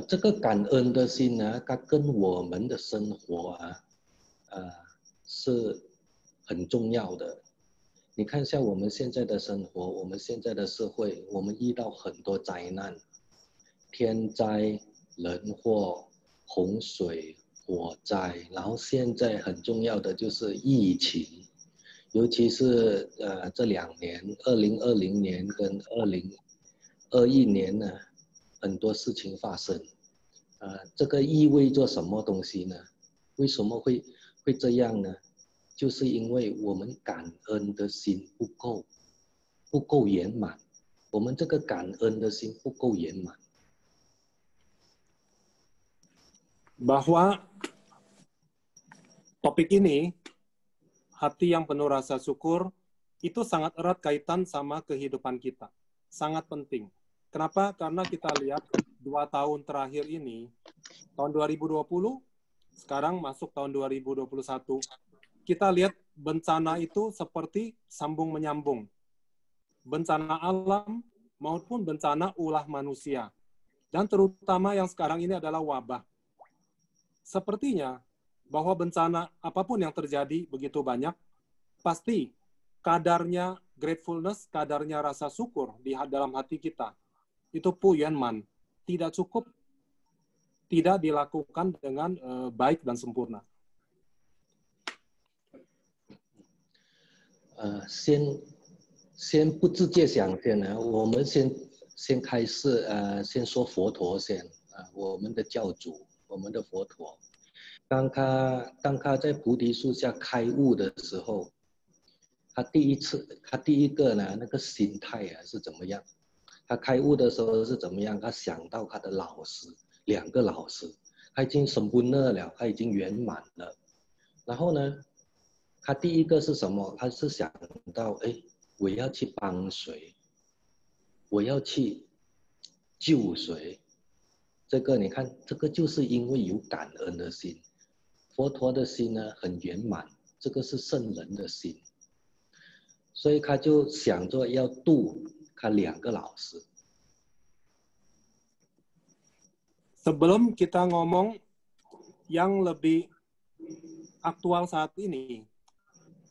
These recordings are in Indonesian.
这个感恩的心呢，它跟我们的生活是很重要的。你看一下我们现在的生活，我们现在的社会，我们遇到很多灾难，天灾、人祸、洪水、火灾，然后现在很重要的就是疫情，尤其是这2年，2020年跟2021年呢，很多事情发生。这个意味着什么东西呢？为什么会这样呢？就是因为我们感恩的心不够圆满，我们这个感恩的心不够圆满。Bahwa topik ini, hati yang penuh rasa syukur, itu sangat erat kaitan sama kehidupan kita. Sangat penting. Kenapa? Karena kita lihat 2 tahun terakhir ini, tahun 2020, sekarang masuk tahun 2021, kita lihat bencana itu seperti sambung menyambung. Bencana alam maupun bencana ulah manusia. Dan terutama yang sekarang ini adalah wabah. Sepertinya bahwa bencana apapun yang terjadi begitu banyak, pasti kadarnya gratefulness, kadarnya rasa syukur di dalam hati kita, itu puyanman, tidak cukup, tidak dilakukan dengan baik dan sempurna. 先不直接想先呢，我们先开始先说佛陀先我们的教主，我们的佛陀，当他在菩提树下开悟的时候，他第一个呢那个心态是怎么样？他开悟的时候是怎么样？他想到他的老师，2个老师，他已经生不乐了，他已经圆满了。然后呢，他第一个是什么？他是想到，我要去帮谁？我要去救谁？这个你看，这个就是因为有感恩的心。佛陀的心呢很圆满，这个是圣人的心，所以他就想着要度他2个老师。Sebelum kita ngomong yang lebih aktual saat ini,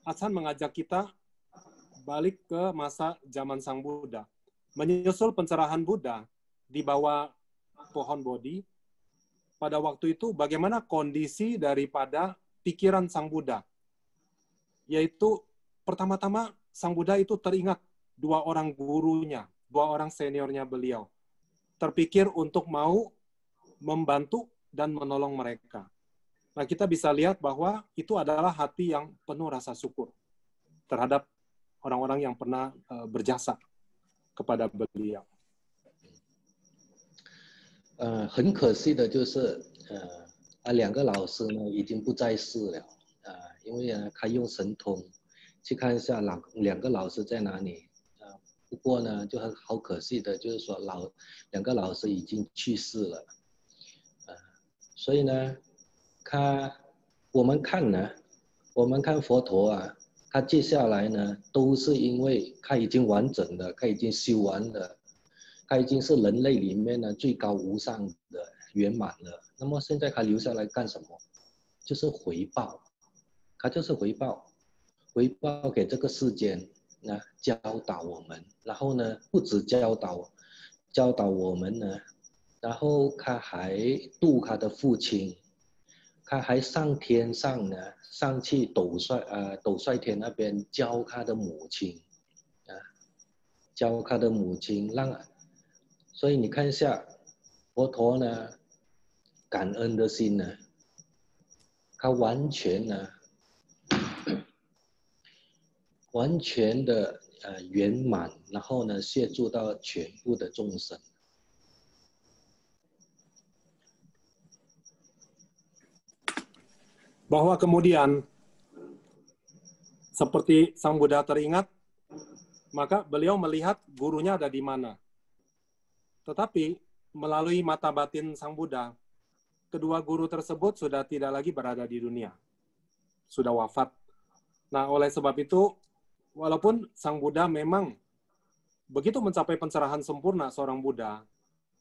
Atsan mengajak kita balik ke masa zaman Sang Buddha. Menyusul pencerahan Buddha di bawah pohon Bodhi, pada waktu itu bagaimana kondisi daripada pikiran Sang Buddha. Yaitu pertama-tama Sang Buddha itu teringat 2 orang gurunya, 2 orang seniornya beliau. Terpikir untuk mau membantu dan menolong mereka. Nah, kita bisa lihat bahwa itu adalah hati yang penuh rasa syukur terhadap orang-orang yang pernah berjasa kepada beliau. 很可惜的就是2个老师呢已经不在世了因为他用神通去看一下2个老师在哪里不过呢就好可惜的就是说2个老师已经去世了所以呢我们看佛陀他接下来呢都是因为他已经完整了，他已经修完了，他已经是人类里面呢最高无上的圆满了。那么现在他留下来干什么？就是回报，他就是回报给这个世间教导我们，然后呢不止教导我们呢，然后他还度他的父亲，他还上天上呢，上去斗率天那边教他的母亲教他的母亲所以你看一下佛陀呢感恩的心呢他完全的圆满，然后呢协助到全部的众生。Bahwa kemudian seperti Sang Buddha teringat, maka beliau melihat gurunya ada di mana. Tetapi melalui mata batin Sang Buddha, kedua guru tersebut sudah tidak lagi berada di dunia. Sudah wafat. Nah, oleh sebab itu, walaupun Sang Buddha memang begitu mencapai pencerahan sempurna seorang Buddha,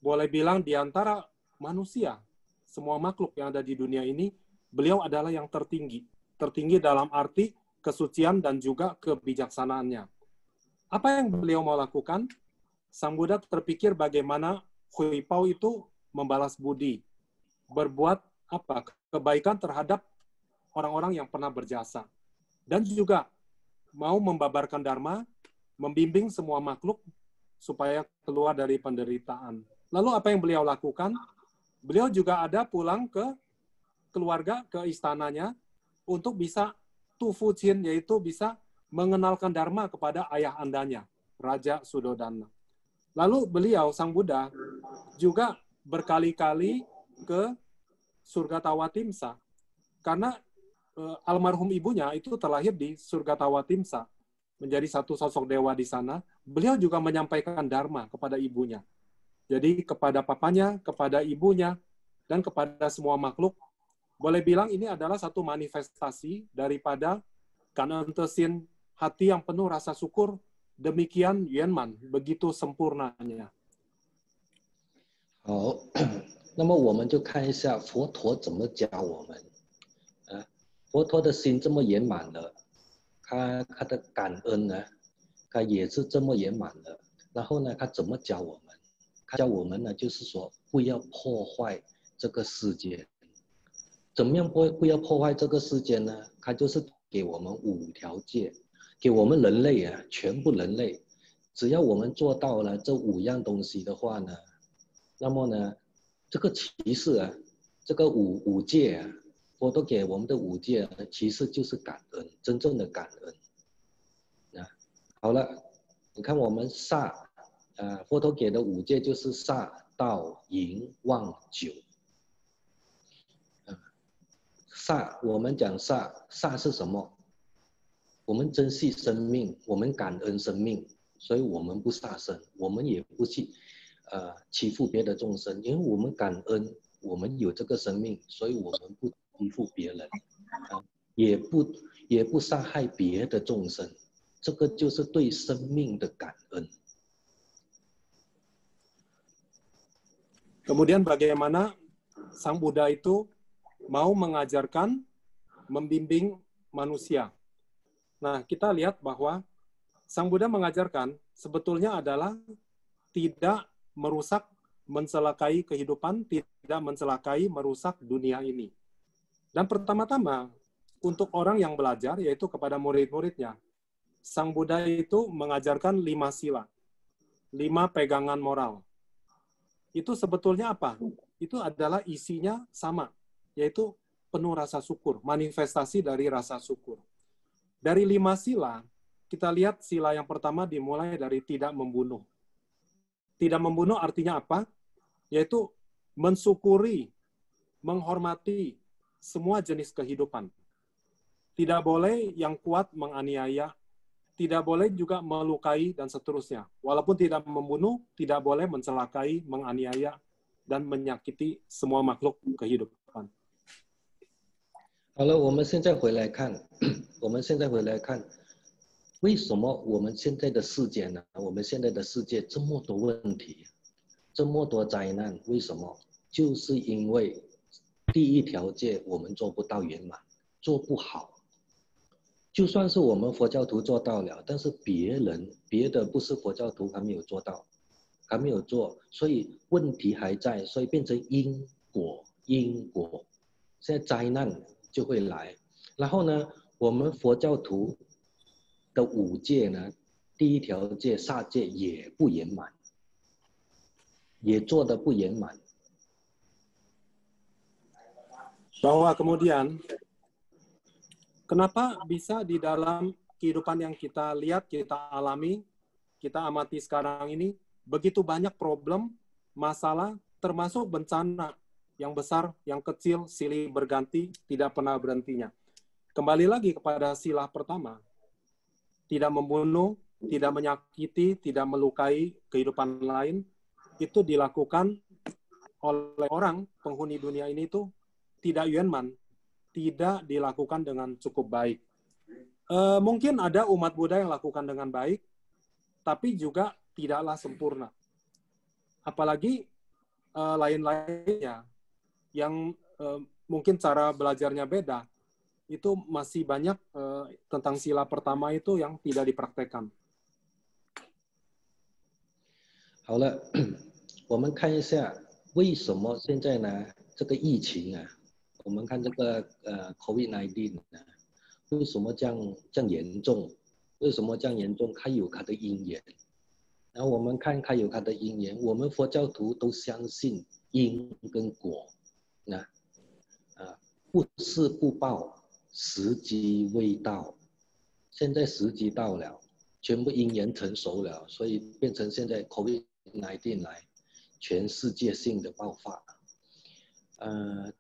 boleh bilang di antara manusia, semua makhluk yang ada di dunia ini, beliau adalah yang tertinggi. Tertinggi dalam arti kesucian dan juga kebijaksanaannya. Apa yang beliau mau lakukan? Sang Buddha terpikir bagaimana Hui Pao itu membalas budi, berbuat apa? Kebaikan terhadap orang-orang yang pernah berjasa. Dan juga mau membabarkan dharma, membimbing semua makhluk supaya keluar dari penderitaan. Lalu apa yang beliau lakukan? Beliau juga ada pulang ke keluarga, ke istananya, untuk bisa tufu chin, yaitu bisa mengenalkan dharma kepada ayah andanya, Raja Sudodana. Lalu beliau, Sang Buddha, juga berkali-kali ke surga Tawatimsa, karena almarhum ibunya itu terlahir di surga Tawatimsa, menjadi satu sosok dewa di sana. Beliau juga menyampaikan dharma kepada ibunya. Jadi kepada papanya, kepada ibunya, dan kepada semua makhluk. Boleh bilang ini adalah satu manifestasi daripada kanentesin hati yang penuh rasa syukur. Demikian Yuanman, begitu sempurnanya. 好，那么我们就看一下佛陀怎么教我们。佛陀的心这么圆满了，他的感恩呢，他也是这么圆满的。然后呢，他怎么教我们？他教我们呢，就是说不要破坏这个世界。怎么样不要破坏这个世界呢？他就是给我们5条戒。给我们人类啊，全部人类，只要我们做到了这5样东西的话呢，那么呢，这个其实啊，这个五戒啊，佛陀给我们的5戒啊，其实就是感恩，真正的感恩。啊，好了，你看我们煞，佛陀给的5戒就是煞、盗、淫、妄、酒。煞，我们讲煞，煞是什么？我们珍惜生命，我们感恩生命，所以我们不杀生，我们也不去欺负别的众生，因为我们感恩，我们有这个生命，所以我们不欺负别人，也不杀害别的众生，这个就是对生命的感恩。Kemudian bagaimana Sang Buddha itu mau mengajarkan, membimbing manusia. Nah, kita lihat bahwa Sang Buddha mengajarkan sebetulnya adalah tidak merusak, mencelakai kehidupan, tidak mencelakai, merusak dunia ini. Dan pertama-tama, untuk orang yang belajar, yaitu kepada murid-muridnya, Sang Buddha itu mengajarkan 5 sila, 5 pegangan moral. Itu sebetulnya apa? Itu adalah isinya sama, yaitu penuh rasa syukur, manifestasi dari rasa syukur. Dari 5 sila, kita lihat sila yang pertama dimulai dari tidak membunuh. Tidak membunuh artinya apa? Yaitu mensyukuri, menghormati semua jenis kehidupan. Tidak boleh yang kuat menganiaya, tidak boleh juga melukai, dan seterusnya. Walaupun tidak membunuh, tidak boleh mencelakai, menganiaya, dan menyakiti semua makhluk kehidupan. 好了，我们现在回来看，为什么我们现在的世界呢？我们现在的世界这么多问题，这么多灾难，为什么？就是因为第1条戒我们做不到圆满，做不好。就算是我们佛教徒做到了，但是别的不是佛教徒还没有做到，还没有做，所以问题还在，所以变成因果。现在灾难就会来。然后呢，我们佛教徒的5戒呢，第1条戒杀戒也不圆满，也做得不圆满。 Bahwa kemudian, kenapa bisa di dalam kehidupan yang kita lihat, kita alami, kita amati sekarang ini, begitu banyak problem, masalah, termasuk bencana yang besar, yang kecil, silih berganti, tidak pernah berhentinya. Kembali lagi kepada sila pertama, tidak membunuh, tidak menyakiti, tidak melukai kehidupan lain, itu dilakukan oleh orang penghuni dunia ini itu tidak yuanman, tidak dilakukan dengan cukup baik. Mungkin ada umat Buddha yang lakukan dengan baik, tapi juga tidaklah sempurna. Apalagi lain-lainnya yang mungkin cara belajarnya beda, itu masih banyak tentang sila pertama itu yang tidak dipraktekkan. 好了，我们看一下为什么现在呢这个疫情啊，我们看这个COVID-19 呢，为什么这样严重？为什么这样严重？它有它的因缘。然后我们看它有它的因缘，我们佛教徒都相信因跟果，不是不报，时机未到。现在时机到了，全部因缘成熟了，所以变成现在 COVID-19 来全世界性的爆发。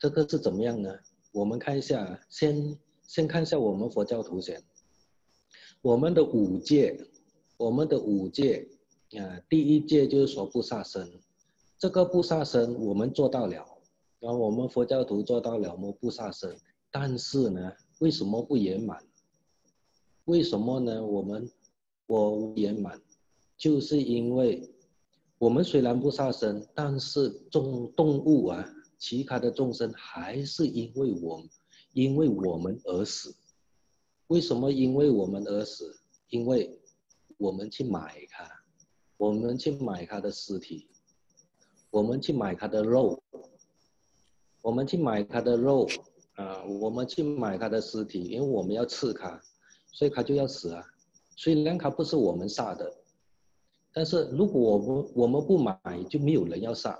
这个是怎么样呢？我们看一下，先看一下我们佛教徒先。我们的五戒，第一戒就是说不杀生，这个不杀生我们做到了，然后我们佛教徒做到了，我们不杀生。但是呢，为什么不圆满？为什么呢？我不圆满，就是因为我们虽然不杀生，但是动物啊，其他的众生还是因为我们而死。为什么因为我们而死？因为我们去买它，我们去买它的尸体，我们去买它的肉，我们去买它的肉我们去买它的尸体，因为我们要吃它，所以它就要死啊。虽然它不是我们杀的，但是如果我们不买，就没有人要杀。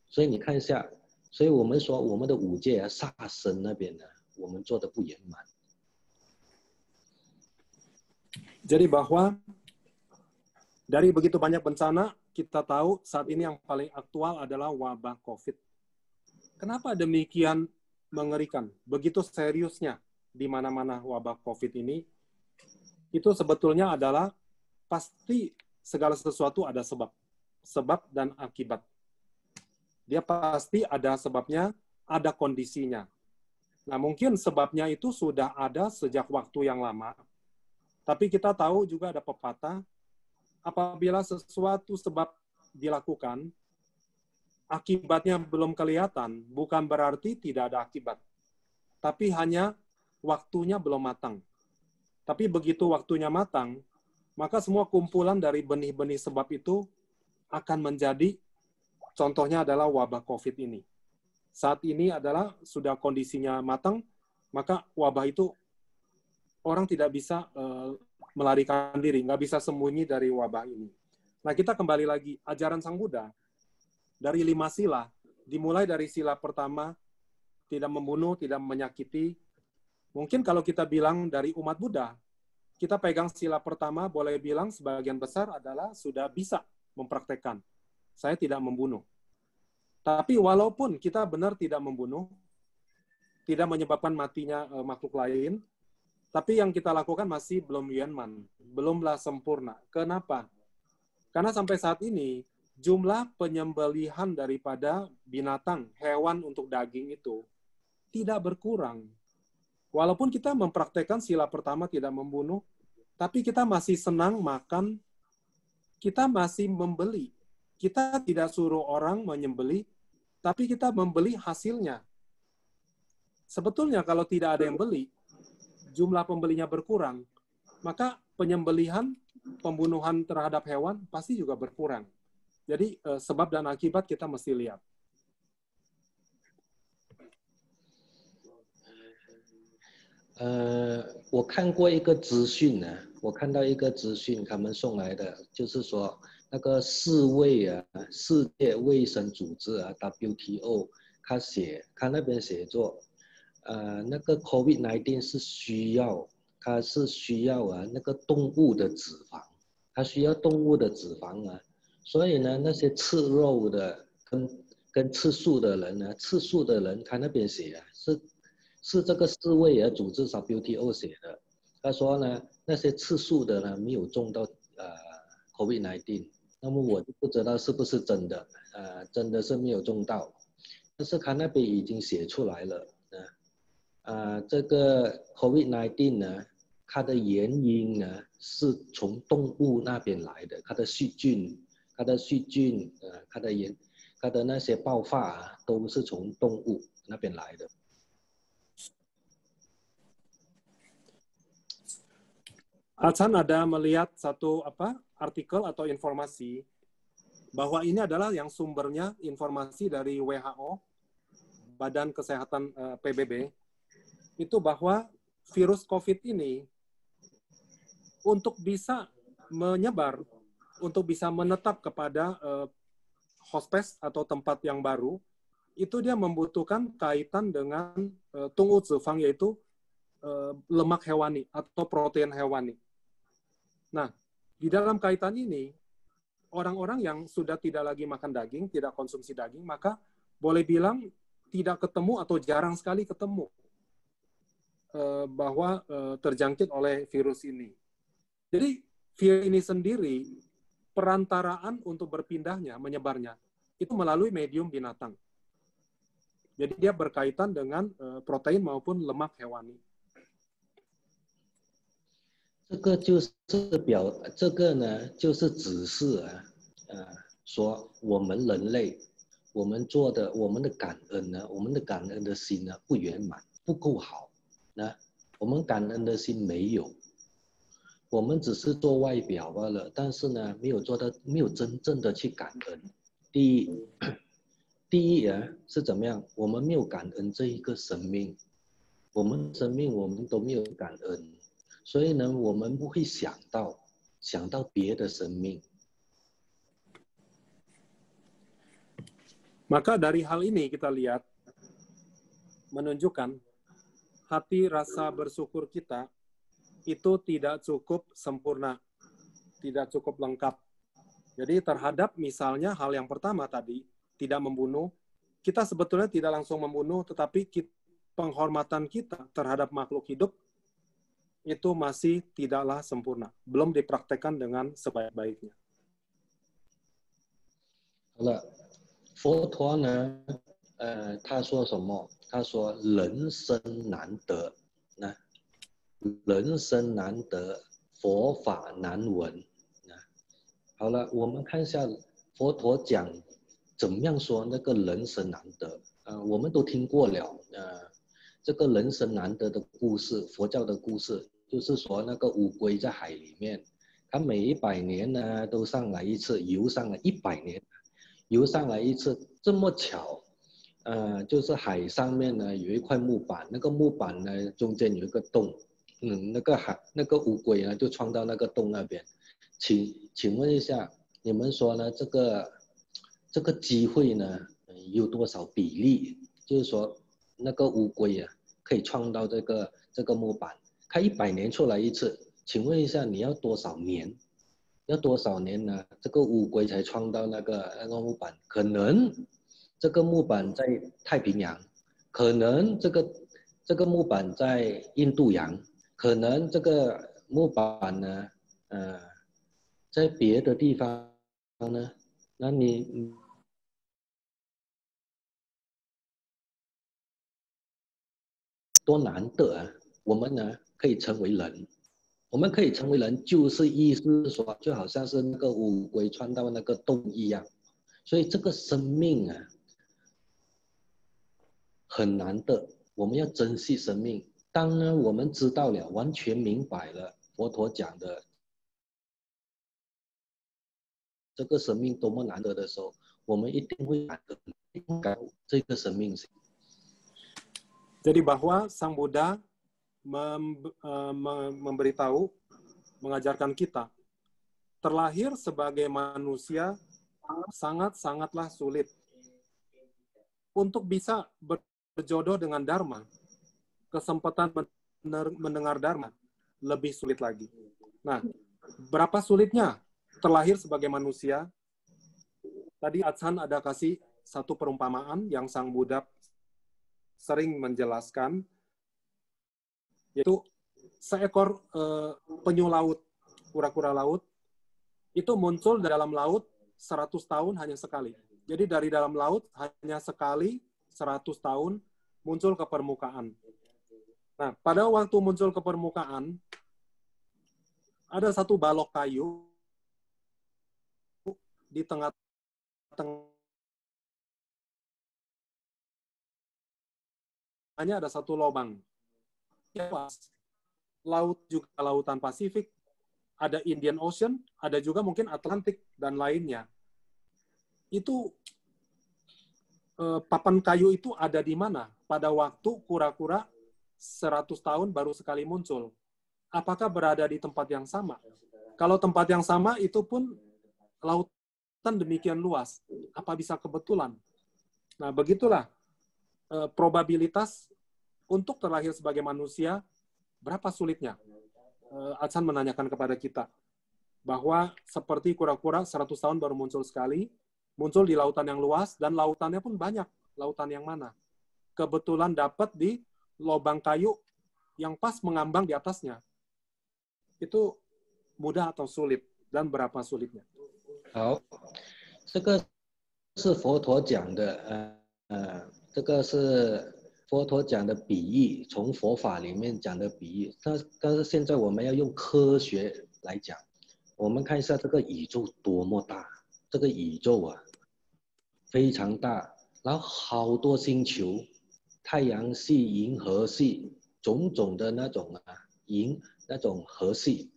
所以你看一下，所以我们说我们的五戒杀生那边呢，我们做的不圆满。 Jadi bahwa dari begitu banyak bencana, kita tahu saat ini yang paling aktual adalah wabah COVID. Kenapa demikian mengerikan? Begitu seriusnya di mana-mana wabah COVID ini, itu sebetulnya adalah pasti segala sesuatu ada sebab dan akibat. Dia pasti ada sebabnya, ada kondisinya. Nah, mungkin sebabnya itu sudah ada sejak waktu yang lama. Tapi kita tahu juga ada pepatah, apabila sesuatu sebab dilakukan, akibatnya belum kelihatan, bukan berarti tidak ada akibat. Tapi hanya waktunya belum matang. Tapi begitu waktunya matang, maka semua kumpulan dari benih-benih sebab itu akan menjadi, contohnya adalah wabah COVID ini. Saat ini adalah sudah kondisinya matang, maka wabah itu orang tidak bisa melarikan diri, nggak bisa sembunyi dari wabah ini. Nah, kita kembali lagi, ajaran Sang Buddha, dari 5 sila, dimulai dari sila pertama, tidak membunuh, tidak menyakiti. Mungkin kalau kita bilang dari umat Buddha, kita pegang sila pertama, boleh bilang sebagian besar adalah sudah bisa mempraktekkan. Saya tidak membunuh. Tapi walaupun kita benar tidak membunuh, tidak menyebabkan matinya makhluk lain, tapi yang kita lakukan masih belum yuanman, belumlah sempurna. Kenapa? Karena sampai saat ini, jumlah penyembelihan daripada binatang, hewan untuk daging itu tidak berkurang. Walaupun kita mempraktekkan sila pertama tidak membunuh, tapi kita masih senang makan, kita masih membeli. Kita tidak suruh orang menyembelih, tapi kita membeli hasilnya. Sebetulnya kalau tidak ada yang beli, jumlah pembelinya berkurang, maka penyembelihan, pembunuhan terhadap hewan pasti juga berkurang. Jadi sebab dan akibat kita mesti lihat. 我看过一个资讯呢，我看到一个资讯，他们送来的，就是说那个世界卫生组织啊 WTO， 他那边写作，那个 COVID-19 是需要那个动物的脂肪，它需要动物的脂肪啊，所以呢，那些吃肉的跟吃素的人呢，吃素的人他那边写啊，是这个世卫组织 WTO 写的，他说呢，那些吃素的呢没有中到COVID-19， 那么我就不知道是不是真的，真的是没有中到，但是他那边已经写出来了。这个 COVID-19 呢，它的原因呢是从动物那边来的，它的细菌，它的那些爆发啊，都是从动物那边来的。Achan ada melihat satu artikel atau informasi bahwa ini adalah yang sumbernya informasi dari WHO, Badan Kesehatan PBB, itu bahwa virus COVID ini untuk bisa menyebar, untuk bisa menetap kepada hospes atau tempat yang baru, itu dia membutuhkan kaitan dengan tunggu zifang, yaitu lemak hewani atau protein hewani. Nah, di dalam kaitan ini, orang-orang yang sudah tidak lagi makan daging, tidak konsumsi daging, maka boleh bilang tidak ketemu atau jarang sekali ketemu bahwa terjangkit oleh virus ini. Jadi, virus ini sendiri, perantaraan untuk berpindahnya, menyebarnya, itu melalui medium binatang. Jadi dia berkaitan dengan protein maupun lemak hewani. 这个就是这个呢，就是指示说我们人类，我们的感恩呢，我们的感恩的心呢不圆满，不够好，我们感恩的心没有，我们只是做外表罢了，但是呢，没有真正的去感恩。第一是怎么样？我们没有感恩这一个生命，我们生命我们都没有感恩。所以呢，我们不会想到别的生命。Maka dari hal ini kita lihat menunjukkan hati rasa bersyukur kita itu tidak cukup sempurna, tidak cukup lengkap. Jadi terhadap misalnya hal yang pertama tadi, tidak membunuh, kita sebetulnya tidak langsung membunuh, tetapi penghormatan kita terhadap makhluk hidup itu masih tidaklah sempurna, belum dipraktekkan dengan sebaik-baiknya. 好了，佛陀呢，他说什么？他说人生难得，人生难得，佛法难闻。好了，我们看一下佛陀讲怎么样说那个人生难得。我们都听过了，这个人生难得的故事，佛教的故事。就是说那个乌龟在海里面，它每100年呢都上来一次，游上来100年，游上来一次。这么巧，就是海上面呢有一块木板，那个木板呢中间有一个洞，那个乌龟呢就穿到那个洞那边。请问一下，你们说呢？这个机会呢有多少比例？就是说那个乌龟可以穿到这个木板。它100年出来一次，请问一下，你要多少年？要多少年呢？这个乌龟才穿到那个木板？可能这个木板在太平洋，可能这个木板在印度洋，可能这个木板呢，在别的地方呢？那你多难得啊！我们呢？可以成为人，我们可以成为人，就是意思说，就好像是那个乌龟穿到那个洞一样。所以这个生命很难得，我们要珍惜生命。当呢我们知道了，完全明白了佛陀讲的这个生命多么难得的时候，我们一定会感恩这个生命。Jadi bahwa Sang Buddha memberitahu, mengajarkan kita, terlahir sebagai manusia sangat-sangatlah sulit. Untuk bisa berjodoh dengan Dharma, kesempatan mendengar Dharma lebih sulit lagi. Nah, berapa sulitnya terlahir sebagai manusia? Tadi Achan ada kasih satu perumpamaan yang Sang Buddha sering menjelaskan, yaitu seekor penyu laut, kura-kura laut, itu muncul dalam laut 100 tahun hanya sekali. Jadi dari dalam laut hanya sekali 100 tahun muncul ke permukaan. Nah, pada waktu muncul ke permukaan, ada satu balok kayu di tengah-tengah hanya ada satu lubang. Ya, laut juga lautan Pasifik, ada Indian Ocean, ada juga mungkin Atlantik dan lainnya. Itu papan kayu itu ada di mana? Pada waktu kura-kura 100 tahun baru sekali muncul. Apakah berada di tempat yang sama? Kalau tempat yang sama itu pun lautan demikian luas. Apa bisa kebetulan? Nah, begitulah probabilitas untuk terlahir sebagai manusia, berapa sulitnya? Adsan menanyakan kepada kita bahwa seperti kura-kura 100 tahun baru muncul sekali, muncul di lautan yang luas, dan lautannya pun banyak. Lautan yang mana? Kebetulan dapat di lubang kayu yang pas mengambang di atasnya. Itu mudah atau sulit? Dan berapa sulitnya? 好，这个是佛陀讲的，这个是佛陀讲的比喻，从佛法里面讲的比喻。但是现在我们要用科学来讲，我们看一下这个宇宙多么大，这个宇宙啊非常大，然后好多星球，太阳系、银河系，种种的那种那种河系，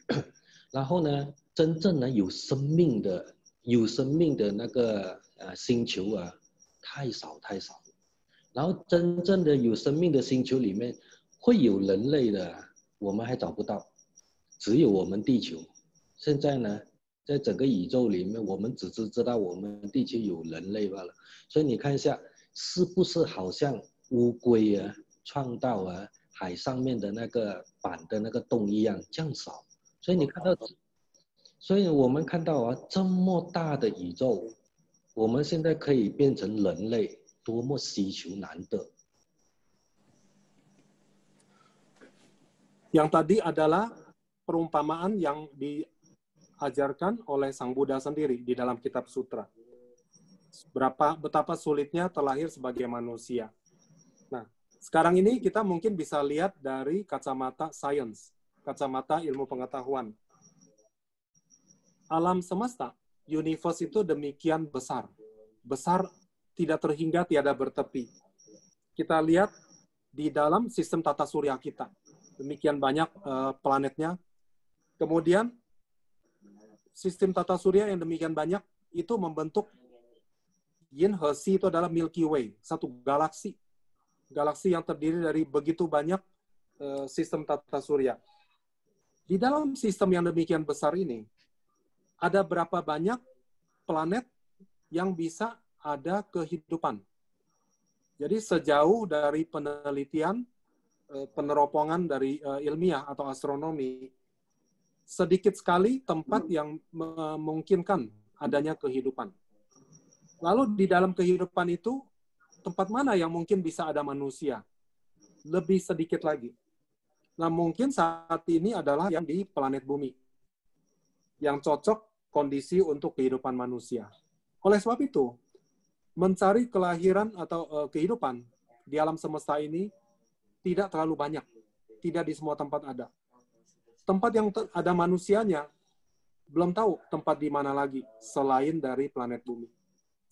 然后呢，真正呢有生命的那个星球啊，太少太少。然后真正的有生命的星球里面会有人类的，我们还找不到，只有我们地球。现在呢，在整个宇宙里面，我们只知道我们地球有人类罢了。所以你看一下，是不是好像乌龟啊撞到海上面的那个板的那个洞一样，这样少？所以你看到，所以我们看到这么大的宇宙，我们现在可以变成人类，多么稀求难得。 Yang tadi adalah perumpamaan yang diajarkan oleh Sang Buddha sendiri di dalam kitab sutra. Betapa sulitnya terlahir sebagai manusia. Nah, sekarang ini kita mungkin bisa lihat dari kacamata sains, kacamata ilmu pengetahuan. Alam semesta, universe itu demikian besar. Besar tidak terhingga, tiada bertepi. Kita lihat di dalam sistem tata surya kita. Demikian banyak planetnya. Kemudian, sistem tata surya yang demikian banyak itu membentuk Yin He Si, itu adalah Milky Way, satu galaksi. Galaksi yang terdiri dari begitu banyak sistem tata surya. Di dalam sistem yang demikian besar ini, ada berapa banyak planet yang bisa ada kehidupan. Jadi sejauh dari penelitian, peneropongan dari ilmiah atau astronomi, sedikit sekali tempat yang memungkinkan adanya kehidupan. Lalu di dalam kehidupan itu, tempat mana yang mungkin bisa ada manusia? Lebih sedikit lagi. Nah, mungkin saat ini adalah yang di planet bumi, yang cocok kondisi untuk kehidupan manusia. Oleh sebab itu, mencari kelahiran atau kehidupan di alam semesta ini tidak terlalu banyak. Tidak di semua tempat ada. Tempat yang ada manusianya, belum tahu tempat di mana lagi selain dari planet bumi.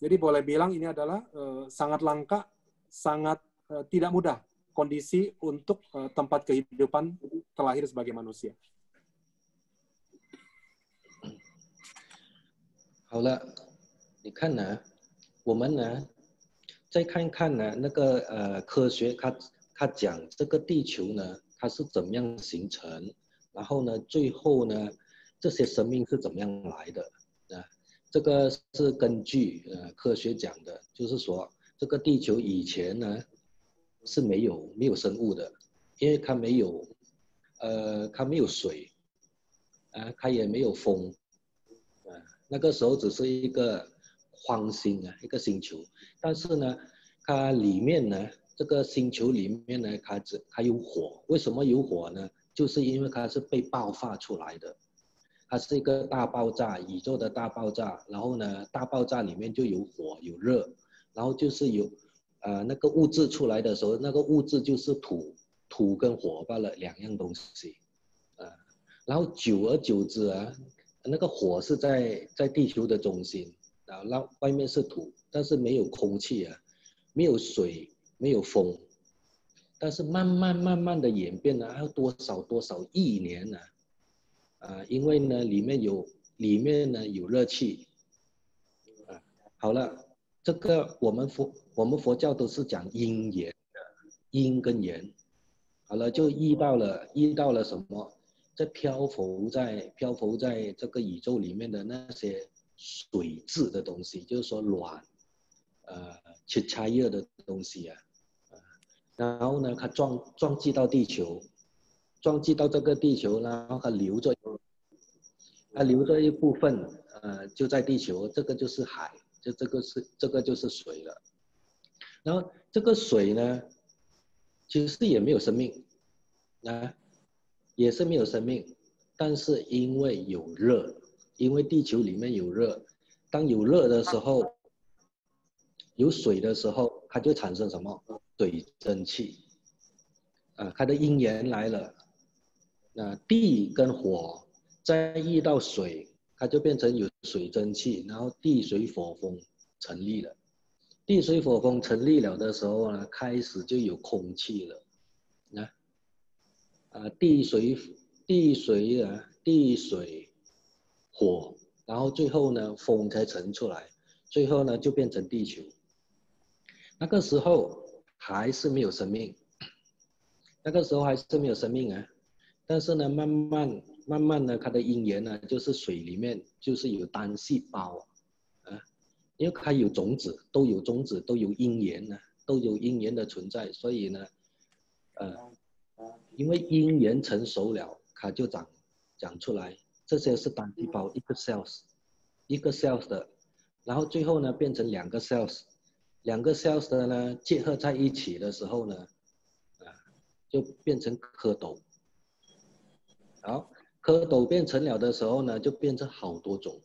Jadi boleh bilang ini adalah sangat langka, sangat tidak mudah kondisi untuk tempat kehidupan terlahir sebagai manusia. 好了，你看呢，我们呢再看看呢那个科学它讲这个地球呢它是怎么样形成，然后呢最后呢这些生命是怎么样来的啊？这个是根据科学讲的，就是说这个地球以前呢是没有生物的，因为它没有水它也没有风。 那个时候只是一个荒星一个星球，但是呢，它里面呢，这个星球里面呢，它有火。为什么有火呢？就是因为它是被爆发出来的，它是一个大爆炸，宇宙的大爆炸。然后呢，大爆炸里面就有火有热，然后就是有那个物质出来的时候，那个物质就是土跟火罢了两样东西然后久而久之那个火是在地球的中心然后外面是土，但是没有空气没有水，没有风。但是慢慢的演变呢，还有多少亿年呢？因为呢里面呢有热气，好了，这个我们佛教都是讲因缘的，因跟缘，好了就遇到了什么？在漂浮在这个宇宙里面的那些水质的东西，就是说卵，去拆热的东西啊，然后呢，它撞击到地球，撞击到这个地球，然后它留着一部分，就在地球，这个就是海，这个就是水了。然后这个水呢，其实也没有生命，也是没有生命，但是因为有热，因为地球里面有热，当有热的时候，有水的时候，它就产生什么？水蒸气。它的因缘来了，地跟火再遇到水，它就变成有水蒸气，然后地水火风成立了。地水火风成立了的时候呢，开始就有空气了。地水火，然后最后呢风才成出来，最后呢就变成地球。那个时候还是没有生命，但是呢慢慢的它的因缘呢，就是水里面就是有单细胞因为它有种子，都有因缘呢，都有因缘的存在，所以呢因为因缘成熟了，它就长出来。这些是单细胞，一个 cells 的，然后最后呢变成2个 cells 的呢结合在一起的时候呢，就变成蝌蚪。好，蝌蚪变成了的时候呢，就变成好多种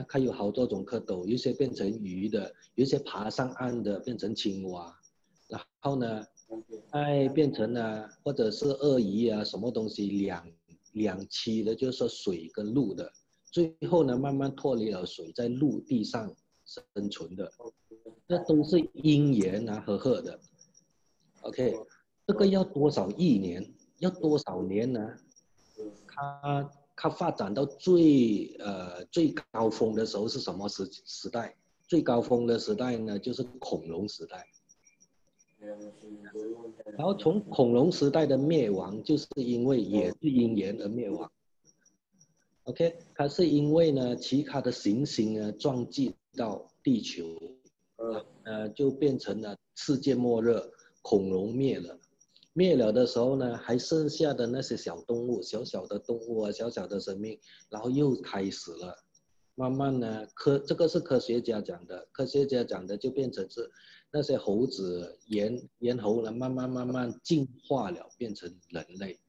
它有好多种蝌蚪，有些变成鱼的，有些爬上岸的变成青蛙，然后呢变成了或者是鳄鱼啊什么东西两栖的，就是说水跟陆的，最后呢慢慢脱离了水，在陆地上生存的，这都是因缘合的。OK， 这个要多少亿年？要多少年呢？它发展到最高峰的时候是什么时代？最高峰的时代呢，就是恐龙时代。然后从恐龙时代的灭亡，就是因为也是因缘而灭亡。OK， 它是因为呢，其他的行星呢撞击到地球，就变成了世界末日，恐龙灭了。灭了的时候呢，还剩下的那些小动物，小小的动物啊，小小的生命，然后又开始了。慢慢呢，这个是科学家讲的，就变成是那些猴子、猿猴呢，慢慢进化了，变成人类。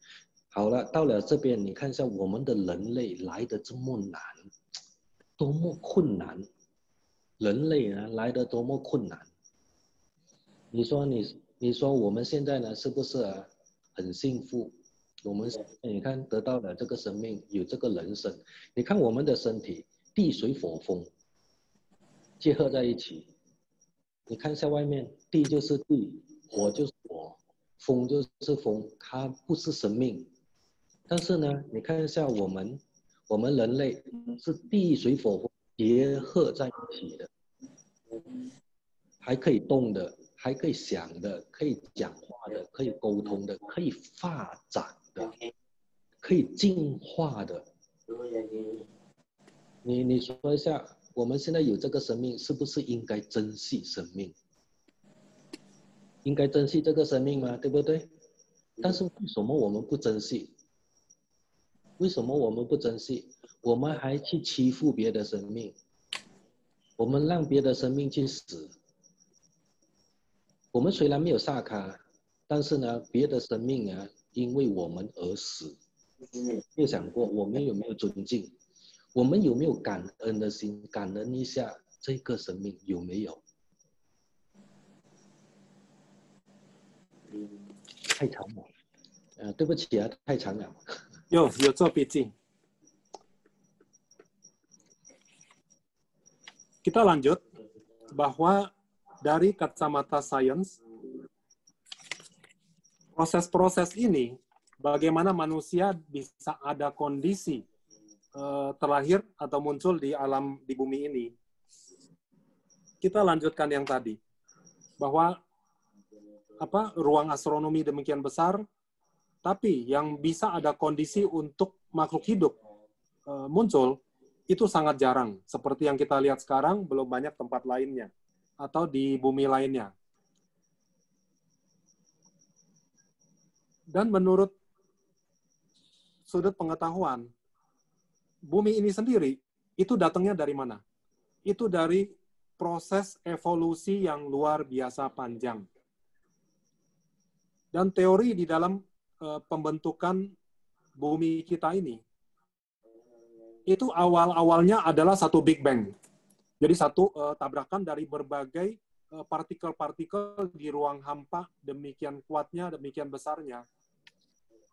好了，到了这边，你看一下我们的人类来得这么难，多么困难，人类呢来得多么困难。你说我们现在呢是不是很幸福？我们你看得到了这个生命，有这个人生。你看我们的身体，地水火风结合在一起。你看一下外面，地就是地，火就是火，风就是风，它不是生命。但是呢，你看一下我们人类是地水火风结合在一起的，还可以动的，还可以想的，可以讲话的，可以沟通的，可以发展的，可以进化的。你说一下，我们现在有这个生命，是不是应该珍惜生命？应该珍惜这个生命吗？对不对？但是为什么我们不珍惜？为什么我们不珍惜？我们还去欺负别的生命，我们让别的生命去死。我们虽然没有萨卡，但是呢，别的生命啊，因为我们而死。有想过我们有没有尊敬？我们有没有感恩的心？感恩一下这个生命有没有？太长了，对不起啊，太长了。有做笔记。Kita lanjut bahwa dari kacamata sains proses-proses ini, bagaimana manusia bisa ada kondisi terlahir atau muncul di alam di bumi ini. Kita lanjutkan yang tadi, bahwa ruang astronomi demikian besar, tapi yang bisa ada kondisi untuk makhluk hidup muncul, itu sangat jarang. Seperti yang kita lihat sekarang, belum banyak tempat lainnya, atau di bumi lainnya. Dan menurut sudut pengetahuan, bumi ini sendiri, itu datangnya dari mana? Itu dari proses evolusi yang luar biasa panjang. Dan teori di dalam pembentukan bumi kita ini, itu awal-awalnya adalah satu Big Bang. Jadi satu tabrakan dari berbagai partikel-partikel di ruang hampa, demikian kuatnya, demikian besarnya.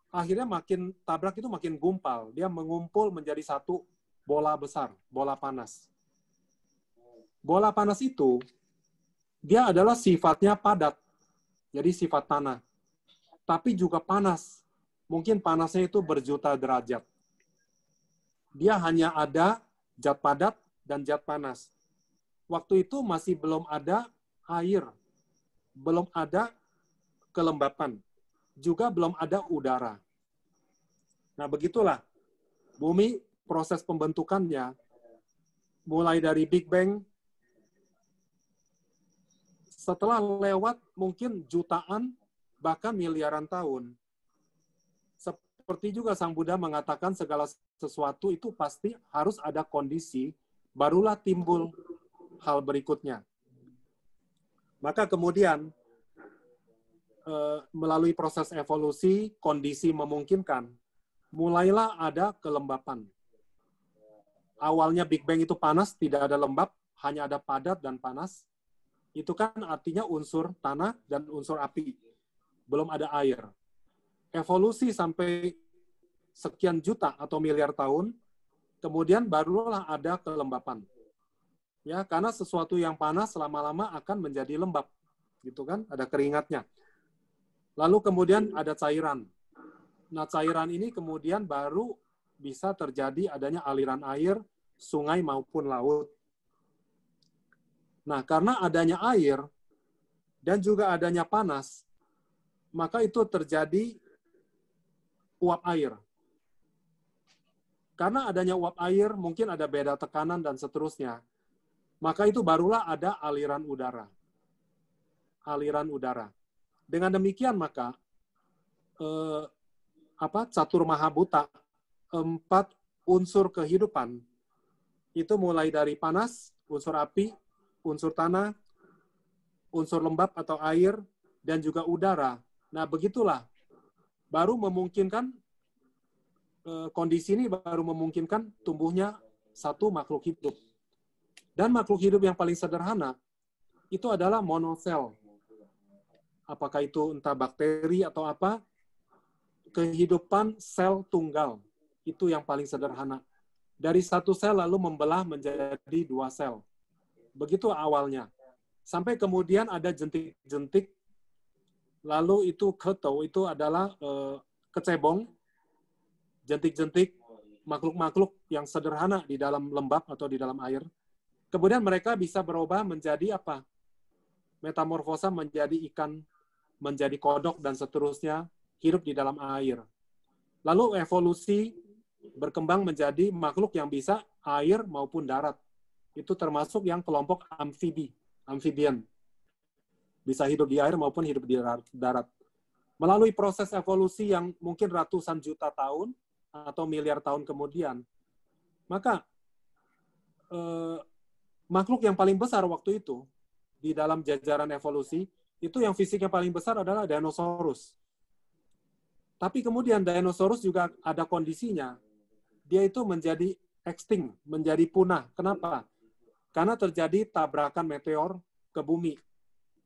Akhirnya makin tabrak itu makin gumpal. Dia mengumpul menjadi satu bola besar, bola panas. Bola panas itu, dia adalah sifatnya padat. Jadi sifat tanah. Tapi juga panas. Mungkin panasnya itu berjuta derajat. Dia hanya ada zat padat dan zat panas. Waktu itu masih belum ada air. Belum ada kelembapan. Juga belum ada udara. Nah, begitulah. Bumi, proses pembentukannya, mulai dari Big Bang, setelah lewat mungkin jutaan, bahkan miliaran tahun. Seperti juga Sang Buddha mengatakan segala sesuatu itu pasti harus ada kondisi, barulah timbul hal berikutnya. Maka kemudian, melalui proses evolusi, kondisi memungkinkan, mulailah ada kelembapan. Awalnya Big Bang itu panas, tidak ada lembab, hanya ada padat dan panas. Itu kan artinya unsur tanah dan unsur api. Belum ada air. Evolusi sampai sekian juta atau miliar tahun, kemudian barulah ada kelembapan. Ya, karena sesuatu yang panas lama-lama akan menjadi lembab. Gitu kan? Ada keringatnya. Lalu kemudian ada cairan. Nah, cairan ini kemudian baru bisa terjadi adanya aliran air, sungai maupun laut. Nah, karena adanya air dan juga adanya panas, maka itu terjadi uap air. Karena adanya uap air, mungkin ada beda tekanan dan seterusnya. Maka itu barulah ada aliran udara. Aliran udara. Dengan demikian maka Catur Mahabhuta, 4 unsur kehidupan itu mulai dari panas, unsur api, unsur tanah, unsur lembab atau air, dan juga udara. Nah, begitulah baru memungkinkan kondisi ini baru memungkinkan tumbuhnya satu makhluk hidup. Dan makhluk hidup yang paling sederhana itu adalah monosel. Apakah itu entah bakteri atau apa, kehidupan sel tunggal. Itu yang paling sederhana. Dari satu sel lalu membelah menjadi 2 sel. Begitu awalnya. Sampai kemudian ada jentik-jentik, lalu itu keto, itu adalah kecebong, jentik-jentik, makhluk-makhluk yang sederhana di dalam lembab atau di dalam air. Kemudian mereka bisa berubah menjadi apa? Metamorfosa menjadi ikan, menjadi kodok, dan seterusnya, hidup di dalam air. Lalu evolusi berkembang menjadi makhluk yang bisa air maupun darat. Itu termasuk yang kelompok amphibian. Bisa hidup di air maupun hidup di darat. Melalui proses evolusi yang mungkin ratusan juta tahun atau miliar tahun kemudian, maka makhluk yang paling besar waktu itu di dalam jajaran evolusi, itu yang fisiknya paling besar adalah dinosaurus. Tapi kemudian dinosaurus juga ada kondisinya. Dia itu menjadi extinct, menjadi punah. Kenapa? Karena terjadi tabrakan meteor ke bumi.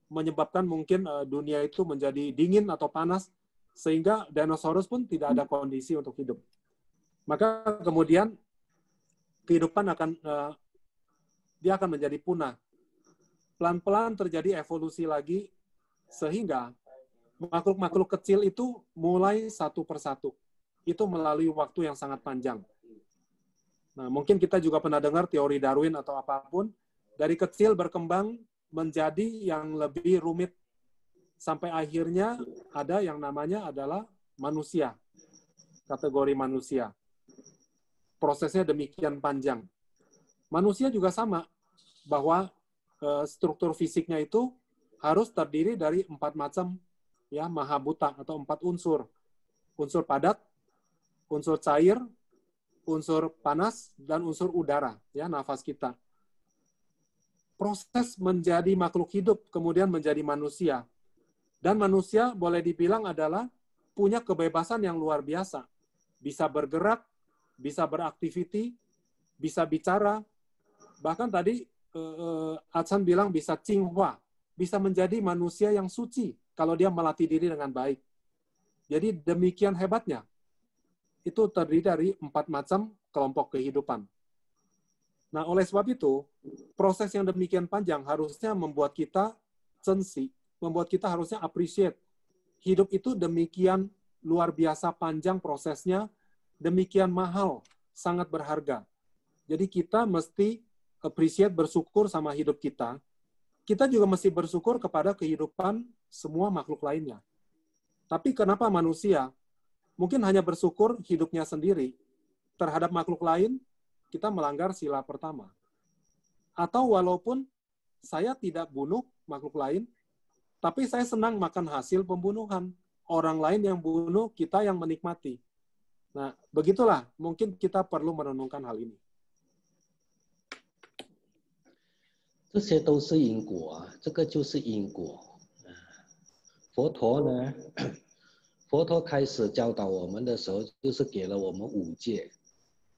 Menyebabkan mungkin dunia itu menjadi dingin atau panas, sehingga dinosaurus pun tidak ada kondisi untuk hidup. Maka kemudian kehidupan dia akan menjadi punah. Pelan-pelan terjadi evolusi lagi, sehingga makhluk-makhluk kecil itu mulai satu persatu. Itu melalui waktu yang sangat panjang. Nah, mungkin kita juga pernah dengar teori Darwin atau apapun, dari kecil berkembang menjadi yang lebih rumit, sampai akhirnya ada yang namanya adalah manusia, kategori manusia. Prosesnya demikian panjang. Manusia juga sama, bahwa struktur fisiknya itu harus terdiri dari 4 macam ya mahabuta atau 4 unsur. Unsur padat, unsur cair, unsur panas, dan unsur udara, ya nafas kita. Proses menjadi makhluk hidup, kemudian menjadi manusia. Dan manusia boleh dibilang adalah punya kebebasan yang luar biasa. Bisa bergerak, bisa beraktiviti, bisa bicara. Bahkan tadi Achan bilang bisa Qinghua, bisa menjadi manusia yang suci kalau dia melatih diri dengan baik. Jadi demikian hebatnya. Itu terdiri dari 4 macam kelompok kehidupan. Nah, oleh sebab itu, proses yang demikian panjang harusnya membuat kita sensi, membuat kita harusnya appreciate. Hidup itu demikian luar biasa panjang prosesnya, demikian mahal, sangat berharga. Jadi kita mesti appreciate, bersyukur sama hidup kita. Kita juga mesti bersyukur kepada kehidupan semua makhluk lainnya. Tapi kenapa manusia mungkin hanya bersyukur hidupnya sendiri, terhadap makhluk lain, kita melanggar sila pertama. Atau walaupun saya tidak bunuh makhluk lain, tapi saya senang makan hasil pembunuhan. Orang lain yang bunuh, kita yang menikmati. Nah, begitulah mungkin kita perlu merenungkan hal ini. 这些都是因果啊，这个就是因果。佛陀呢，佛陀开始教导我们的时候，就是给了我们5戒。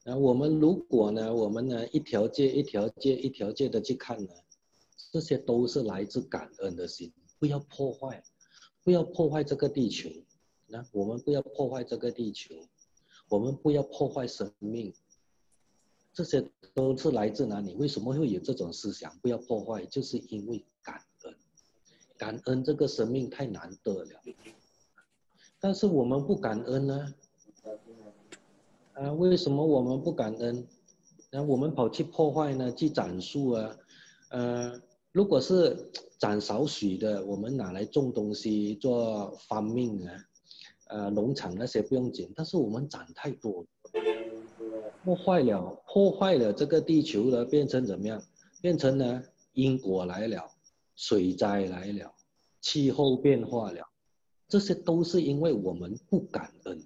那我们如果呢，我们呢一条戒一条戒一条戒的去看呢，这些都是来自感恩的心，不要破坏，不要破坏这个地球。那我们不要破坏这个地球，我们不要破坏生命。这些都是来自哪里？为什么会有这种思想？不要破坏，就是因为感恩。感恩这个生命太难得了，但是我们不感恩呢？为什么我们不感恩？我们跑去破坏呢？去斩树啊？如果是斩少许的，我们拿来种东西做farming啊，农场那些不用紧，但是我们斩太多。破坏了这个地球了，变成怎么样？变成呢因果来了，水灾来了，气候变化了，这些都是因为我们不感恩。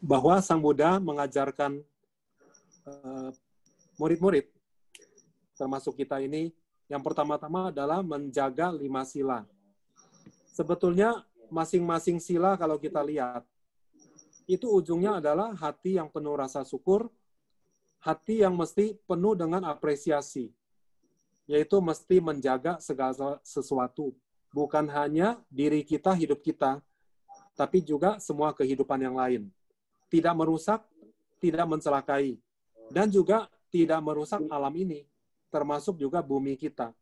Bahwa Sang Buddha mengajarkan murid-murid, termasuk kita ini, yang pertama-tama adalah menjaga 5 sila. Sebetulnya masing-masing sila kalau kita lihat, itu ujungnya adalah hati yang penuh rasa syukur, hati yang mesti penuh dengan apresiasi, yaitu mesti menjaga segala sesuatu, bukan hanya diri kita, hidup kita, tapi juga semua kehidupan yang lain. Tidak merusak, tidak mencelakai, dan juga tidak merusak alam ini, termasuk juga bumi kita.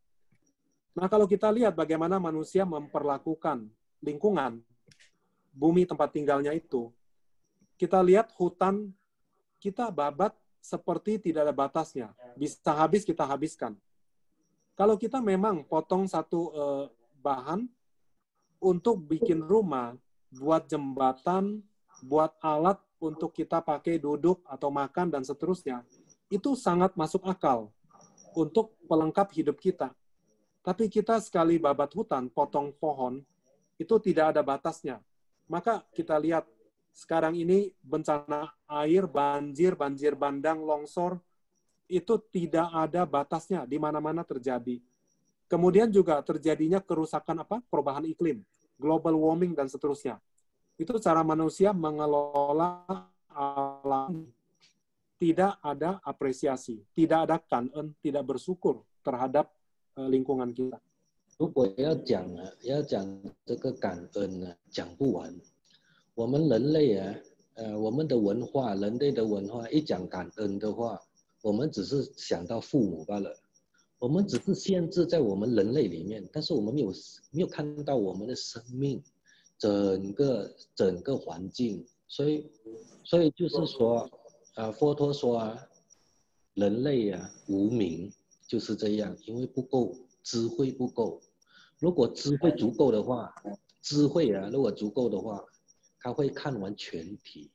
Nah, kalau kita lihat bagaimana manusia memperlakukan lingkungan, bumi tempat tinggalnya itu, kita lihat hutan kita babat seperti tidak ada batasnya. Bisa habis, kita habiskan. Kalau kita memang potong satu bahan untuk bikin rumah, buat jembatan, buat alat untuk kita pakai duduk atau makan dan seterusnya, itu sangat masuk akal untuk pelengkap hidup kita. Tapi kita sekali babat hutan, potong pohon, itu tidak ada batasnya. Maka kita lihat sekarang ini bencana air, banjir bandang, longsor, itu tidak ada batasnya, di mana-mana terjadi. Kemudian juga terjadinya kerusakan perubahan iklim, global warming dan seterusnya. Itu cara manusia mengelola alam. Tidak ada apresiasi, tidak ada kangen, tidak bersyukur terhadap lingkungan kita. 如果要讲这个感恩呢，讲不完。我们人类我们的文化，人类的文化一讲感恩的话，我们只是想到父母罢了，我们只是限制在我们人类里面，但是我们没有看到我们的生命，整个环境，所以就是说，佛陀说人类无明就是这样，因为不够智慧不够。如果智慧足够的话，如果足够的话，他会看完全体，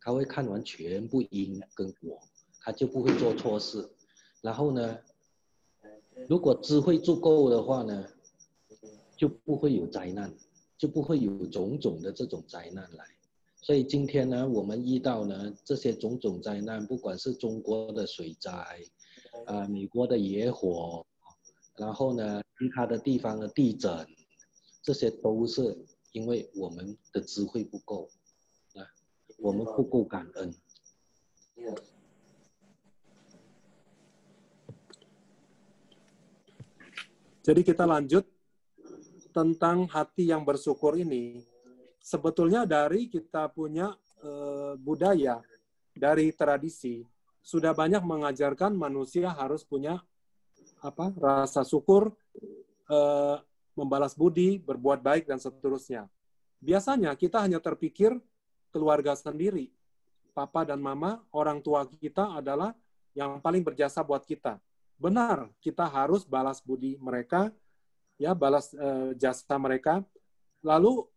他会看完全部因跟果，他就不会做错事。然后呢，如果智慧足够的话呢，就不会有灾难，就不会有种种的这种灾难来。所以今天呢，我们遇到呢这些种种灾难，不管是中国的水灾，美国的野火，然后呢其他的地方的地震，这些都是因为我们的智慧不够，我们不够感恩。Jadi kita lanjut tentang hati yang bersyukur ini. Sebetulnya dari kita punya budaya, dari tradisi, sudah banyak mengajarkan manusia harus punya rasa syukur, membalas budi, berbuat baik, dan seterusnya. Biasanya kita hanya terpikir keluarga sendiri. Papa dan mama, orang tua kita adalah yang paling berjasa buat kita. Benar, kita harus balas budi mereka, ya, balas jasa mereka. Lalu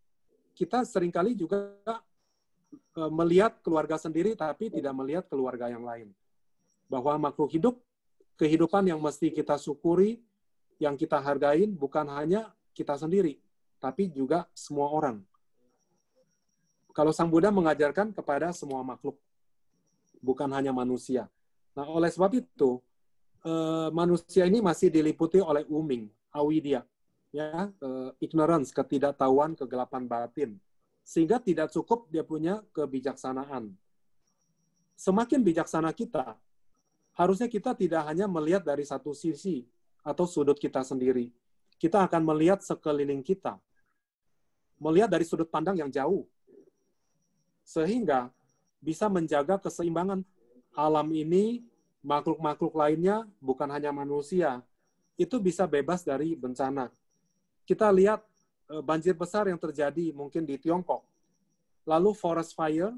kita seringkali juga melihat keluarga sendiri tapi tidak melihat keluarga yang lain. Bahwa makhluk hidup, kehidupan yang mesti kita syukuri, yang kita hargain bukan hanya kita sendiri, tapi juga semua orang. Kalau Sang Buddha mengajarkan kepada semua makhluk, bukan hanya manusia. Nah, oleh sebab itu, manusia ini masih diliputi oleh uming, awidya, ya, ignorance, ketidaktahuan, kegelapan batin, sehingga tidak cukup dia punya kebijaksanaan. Semakin bijaksana kita, harusnya kita tidak hanya melihat dari satu sisi atau sudut kita sendiri. Kita akan melihat sekeliling kita, melihat dari sudut pandang yang jauh, sehingga bisa menjaga keseimbangan alam ini. Makhluk-makhluk lainnya, bukan hanya manusia, itu bisa bebas dari bencana. Kita lihat banjir besar yang terjadi mungkin di Tiongkok. Lalu forest fire,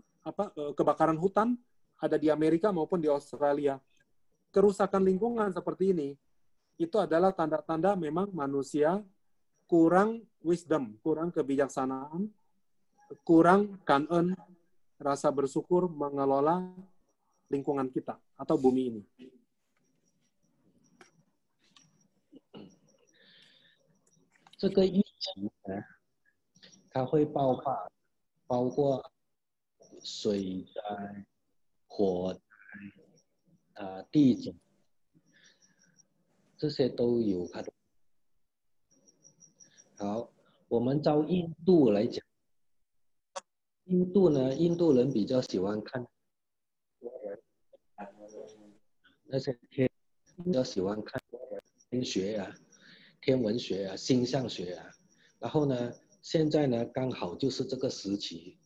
kebakaran hutan, ada di Amerika maupun di Australia. Kerusakan lingkungan seperti ini, itu adalah tanda-tanda memang manusia kurang wisdom, kurang kebijaksanaan, kurang kangen, rasa bersyukur mengelola lingkungan kita atau bumi ini. 这个疫情呢，它会爆发，包括水灾、火灾、地震，这些都有它的。好，我们照印度来讲，印度呢，印度人比较喜欢看那些比较喜欢看天学天文学星象学然后呢，现在呢刚好就是这个时期，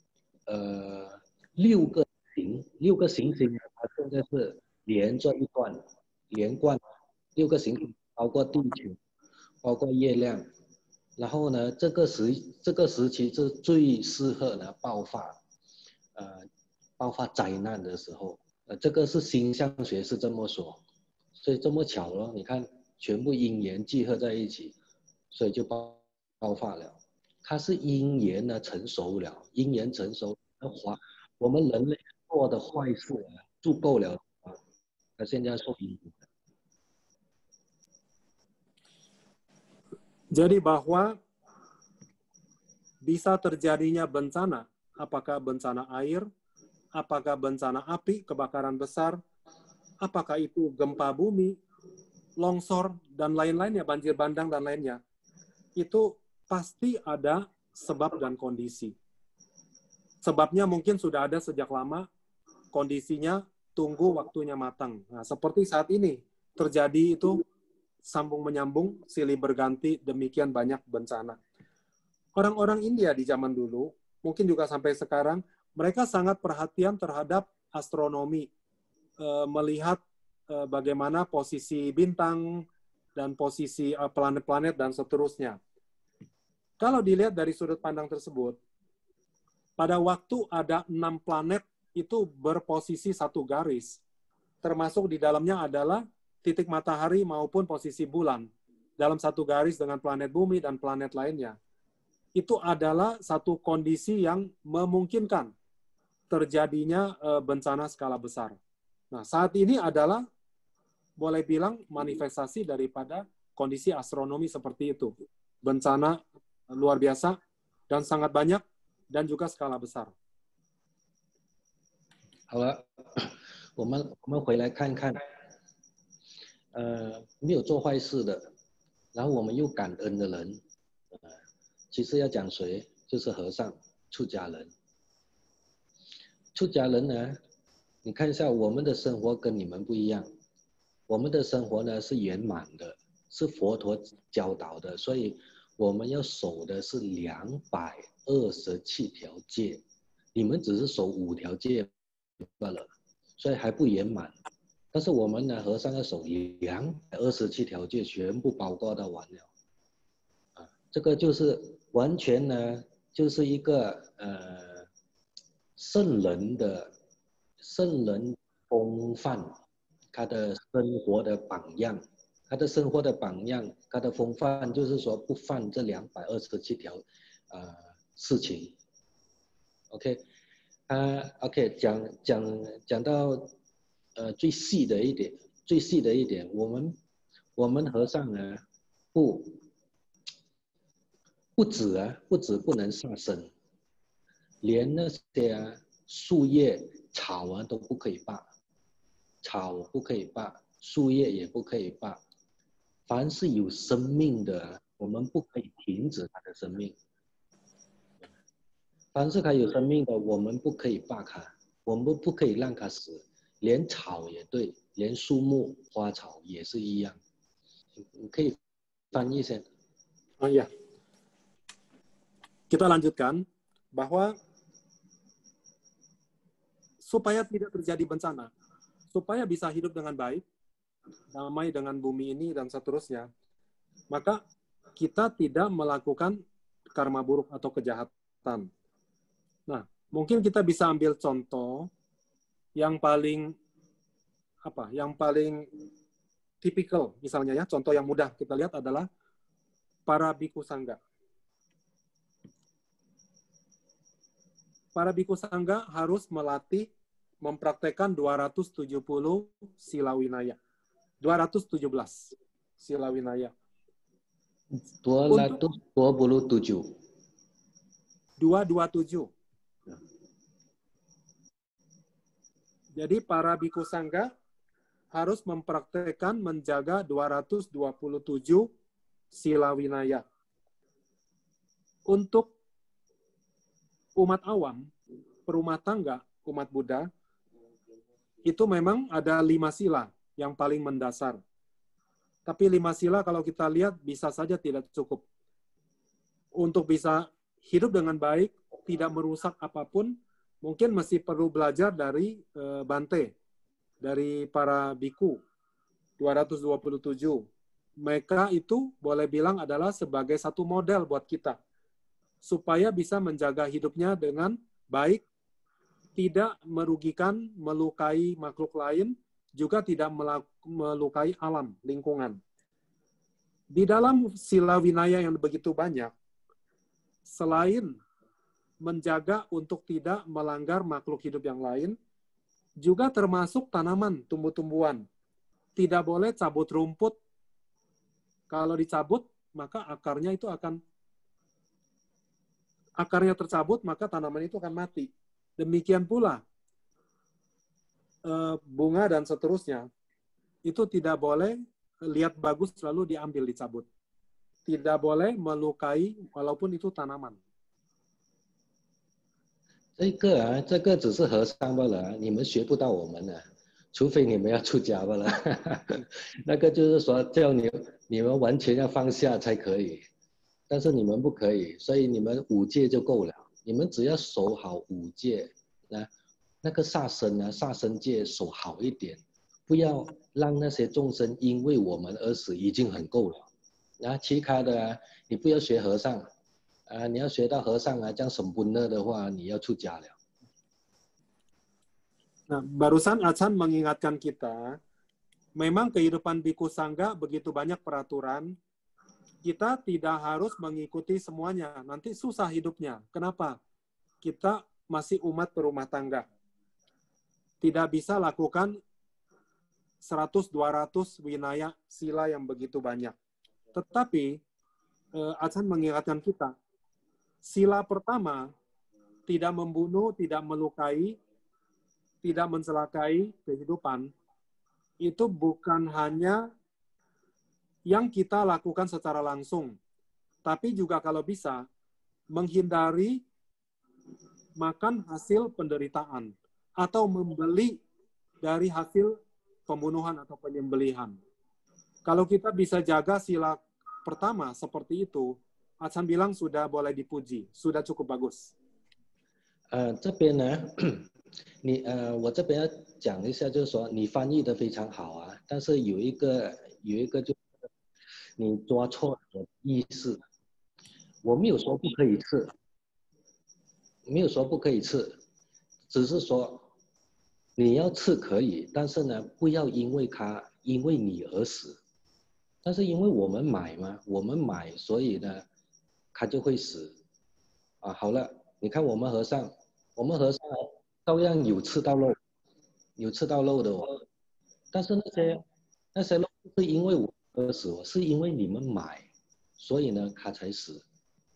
六个行星它现在是连着一段，连贯6个行星，包括地球，包括月亮。然后呢，这个时期是最适合呢爆发灾难的时候。这个是星象学是这么说，所以这么巧了，你看全部因缘聚合在一起，所以就爆发了。它是因缘呢成熟了，因缘成熟的话，我们人类做的坏事足够了，它现在受因缘。Jadi bahwa bisa terjadinya bencana, apakah bencana air, apakah bencana api, kebakaran besar, apakah itu gempa bumi, longsor, dan lain-lainnya, banjir bandang, dan lainnya, itu pasti ada sebab dan kondisi. Sebabnya mungkin sudah ada sejak lama, kondisinya tunggu waktunya matang. Nah, seperti saat ini, terjadi itu sambung menyambung, silih berganti, demikian banyak bencana. Orang-orang India di zaman dulu, mungkin juga sampai sekarang, mereka sangat perhatian terhadap astronomi, melihat bagaimana posisi bintang, dan posisi planet-planet dan seterusnya. Kalau dilihat dari sudut pandang tersebut, pada waktu ada 6 planet itu berposisi satu garis, termasuk di dalamnya adalah titik matahari maupun posisi bulan dalam satu garis dengan planet bumi dan planet lainnya. Itu adalah satu kondisi yang memungkinkan terjadinya bencana skala besar. Nah, saat ini adalah boleh bilang manifestasi daripada kondisi astronomi seperti itu. Bencana luar biasa dan sangat banyak dan juga skala besar. 好了，我们回来看看，没有做坏事的，然后我们又感恩的人，其实要讲谁，就是和尚、出家人。出家人呢，你看一下我们的生活跟你们不一样，我们的生活呢是圆满的，是佛陀教导的，所以我们要守的是227条戒，你们只是守5条戒罢了，所以还不圆满。但是我们呢，和尚要守227条戒，全部包括到完了。这个就是完全呢，就是一个圣人风范，他的生活的榜样，他的生活的榜样，他的风范就是说不犯这227条事情。OK， OK， 讲到最细的一点，我们和尚呢不止不能杀生，连那些树叶草都不可以拔，草不可以拔，树叶也不可以拔，凡是有生命的，我们不可以停止它的生命。凡是它有生命的，我们不可以拔它，我们不可以让它死，连草也对，连树木花草也是一样。你可以翻译先。Oh iya. Kita lanjutkan bahwa supaya tidak terjadi bencana, supaya bisa hidup dengan baik, damai dengan bumi ini dan seterusnya, maka kita tidak melakukan karma buruk atau kejahatan. Nah, mungkin kita bisa ambil contoh yang paling tipikal, misalnya ya, contoh yang mudah kita lihat adalah para biku sangga. Para biku sangga harus melatih, mempraktekkan 270 sila winaya. 217 sila winaya. 227. 227. Jadi para biku sangga harus mempraktekkan menjaga 227 sila winaya. Untuk umat awam, perumah tangga, umat Buddha, itu memang ada 5 sila yang paling mendasar. Tapi 5 sila kalau kita lihat bisa saja tidak cukup. Untuk bisa hidup dengan baik, tidak merusak apapun, mungkin masih perlu belajar dari Bante, dari para biku, 227. Mereka itu boleh bilang adalah sebagai satu model buat kita, supaya bisa menjaga hidupnya dengan baik, tidak merugikan, melukai makhluk lain, juga tidak melukai alam, lingkungan. Di dalam sila winaya yang begitu banyak, selain menjaga untuk tidak melanggar makhluk hidup yang lain, juga termasuk tanaman, tumbuh-tumbuhan. Tidak boleh cabut rumput. Kalau dicabut, maka akarnya tercabut, maka tanaman itu akan mati. Demikian pula bunga dan seterusnya, itu tidak boleh lihat bagus lalu diambil, dicabut. Tidak boleh melukai walaupun itu tanaman. 这个只是和尚罢了，你们学不到我们的，除非你们要出家罢了。那个就是说叫你们完全要放下才可以，但是你们不可以，所以你们5戒就够了。你们只要守好5戒，那个杀生戒守好一点，不要让那些众生因为我们而死，已经很够了。然后其他的啊，你不要学和尚啊，你要学到和尚啊，这样sempurna的话，你要出家了。 Nah, barusan Achan mengingatkan kita, memang kehidupan Biku Sangga begitu banyak peraturan, kita tidak harus mengikuti semuanya, nanti susah hidupnya. Kenapa? Kita masih umat berumah tangga. Tidak bisa lakukan 100-200 winaya sila yang begitu banyak. Tetapi, Achan mengingatkan kita, sila pertama, tidak membunuh, tidak melukai, tidak mencelakai kehidupan, itu bukan hanya yang kita lakukan secara langsung, tapi juga kalau bisa menghindari makan hasil penderitaan atau membeli dari hasil pembunuhan atau penyembelihan. Kalau kita bisa jaga sila pertama seperti itu, Achan bilang sudah boleh dipuji, sudah cukup bagus. 这边呢，我这边要讲一下，就是说你翻译的非常好啊，但是有一个就是你抓错了意思。我没有说不可以吃，没有说不可以吃，只是说你要吃可以，但是呢，不要因为你而死。但是因为我们买嘛，我们买，所以呢，它就会死。啊，好了，你看我们和尚照样有吃到肉，有吃到肉的哦。但是那些肉不是因为我而死哦，是因为你们买，所以呢，它才死。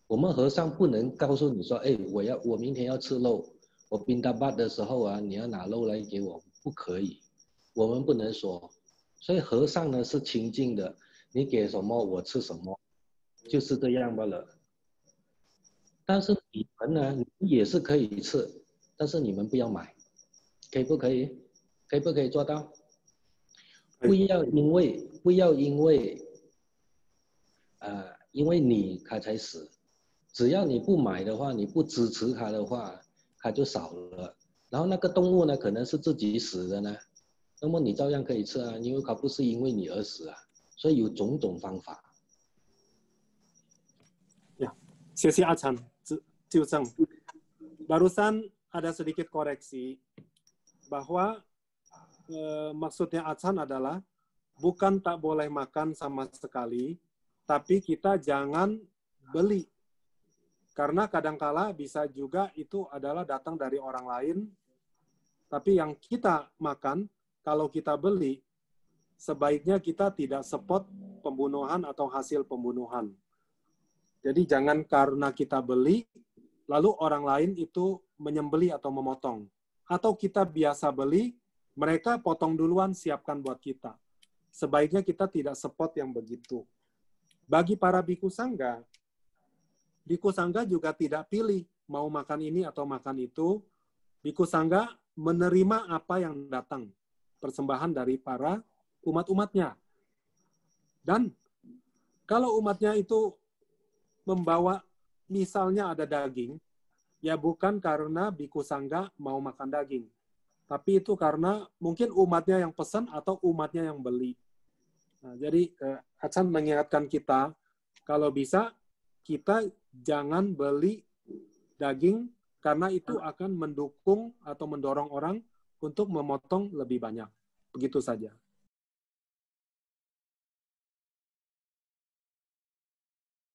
我们和尚不能告诉你说，哎，我明天要吃肉，我宾达巴的时候啊，你要拿肉来给我，不可以，我们不能说。所以和尚呢是清净的，你给什么我吃什么，就是这样罢了。但是你们呢，你们也是可以吃，但是你们不要买，可以不可以？可以不可以做到？不要因为因为你他才死，只要你不买的话，你不支持他的话，他就少了。然后那个动物呢，可能是自己死的呢，那么你照样可以吃啊，因为它不是因为你而死啊，所以有种种方法。Ya, sesi Achan, Ciuceng. Barusan ada sedikit koreksi bahwa maksudnya Achan adalah bukan tak boleh makan sama sekali, tapi kita jangan beli. Karena kadangkala bisa juga itu adalah datang dari orang lain, tapi yang kita makan, kalau kita beli, sebaiknya kita tidak support pembunuhan atau hasil pembunuhan. Jadi jangan karena kita beli, lalu orang lain itu menyembeli atau memotong. Atau kita biasa beli, mereka potong duluan, siapkan buat kita. Sebaiknya kita tidak support yang begitu. Bagi para biku sangga juga tidak pilih mau makan ini atau makan itu. Biku sangga menerima apa yang datang, persembahan dari para umat-umatnya. Dan kalau umatnya itu membawa, misalnya ada daging, ya bukan karena biku sangga mau makan daging, tapi itu karena mungkin umatnya yang pesan atau umatnya yang beli. Nah, jadi Achan mengingatkan kita, kalau bisa kita jangan beli daging karena itu akan mendukung atau mendorong orang untuk memotong lebih banyak. Begitu saja.